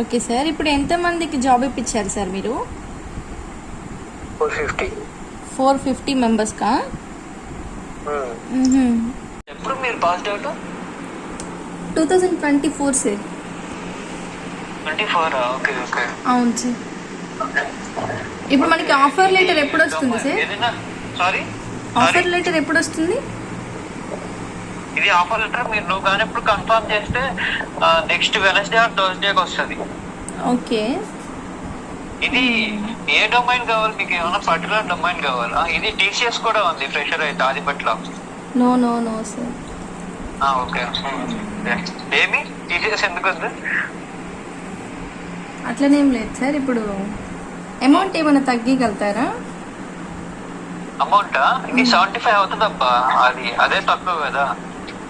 Okay sir, ఇప్పుడు ఎంతమందికి job ఇప్పించారు సార్ మీరు? 450. 450 మెంబర్స్కా? ఎప్పుడు మీరు passed out? 2024 sir. 24. Okay okay. అవును సార్. ఇప్పుడు మనకి ఆఫర్ లెటర్ ఎప్పుడు వస్తుంది సార్? సారీ, ఆఫర్ లెటర్ ఎప్పుడు వస్తుంది? ఇది ఆఫర్ లెటర్ నువ్వు కానీ ఇప్పుడు కన్ఫర్మ్ చేస్తే నెక్స్ట్ వెనస్డే ఆర్ థర్స్డేకి వస్తుంది. ఓకే. ఇది ఏ డొమైన్ కావాలి మీకు? ఏమైనా పర్టికులర్ డొమైన్ కావాలా? ఇది టీసీఎస్ కూడా ఉంది, ఫ్రెషర్ అయితే ఆదిపట్ల. No no no sir. Okay. ఏమి టీసీఎస్ ఎందుకు వద్దు? అట్లనేం లేదు సార్. ఇప్పుడు అమౌంట్ ఏమైనా తగ్గగలుగుతారా? అమౌంటా? ఇది 75 అవుతుంది అబ్బా. అదే తక్కువ కదా,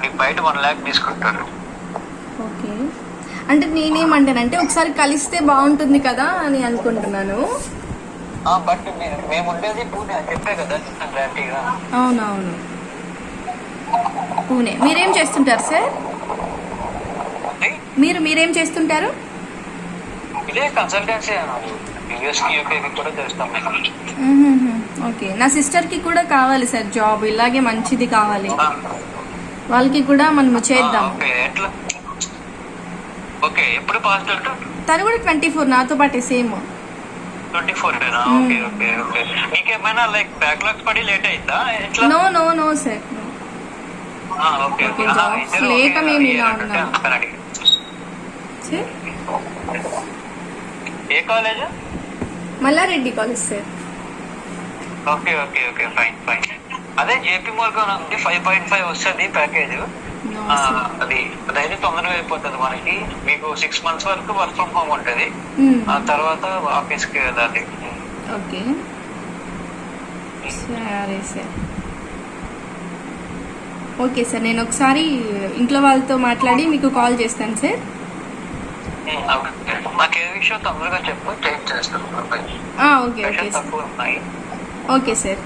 నీకు బయట 1 lakh తీసుకుంటారు. ఓకే. అంటే నేనేమంటానంటే ఒకసారి కలిస్తే బాగుంటుంది కదా అని అనుకుంటున్నాను. బట్ మేము ఉండేది పూణే, చెప్పే కదా క్లారిటీగా. అవునవును, పూణే. మీరేం చేస్తుంటారు సార్? మీరేం చేస్తుంటారు? ఇదే కన్సల్టెన్సీ యూఎస్కి యూకేకి కూడా చేస్తాం మేము. ఓకే. నా సిస్టర్కి కూడా కావాలి సార్ జాబ్, ఇలాగే మంచిది కావాలి. వాళ్ళకి కూడా మనము చేద్దాం. ఎట్లా? ఓకే. ఎప్పుడు పాస్ అవుట్? తను కూడా 24, నాతో పాటే సేమ్ 24. Okay okay okay. నీకేమైనా లైక్ బ్యాక్లాగ్స్ పడి లేట్ అయిందా ఎట్లా? No no no sir. Okay okay. Jobs లేక మేము ఇలా ఉన్నాం సార్. ఏ college? Malla Reddy college sir. Okay okay okay, fine fine. అదే జేపీ మోర్గాన్ ఉంది, 5.5 వస్తుంది ప్యాకేజ్. అదైతే తొందరగా అయిపోతుంది మనకి. మీకు 6 months వరకు వర్క్ ఫ్రమ్ హోమ్ ఉంటుంది, ఆ తర్వాత ఆఫీస్కి వెళ్ళాలి. ఓకే సరే సార్. ఓకే సార్, నేను ఒకసారి ఇంట్లో వాళ్ళతో మాట్లాడి మీకు కాల్ చేస్తాను సార్. నాకు ఏ విషయం తొందరగా చెప్పు, చేంజ్ చేస్తాను. ఓకే ఓకే తక్కువ ఉన్నాయి. Okay sir.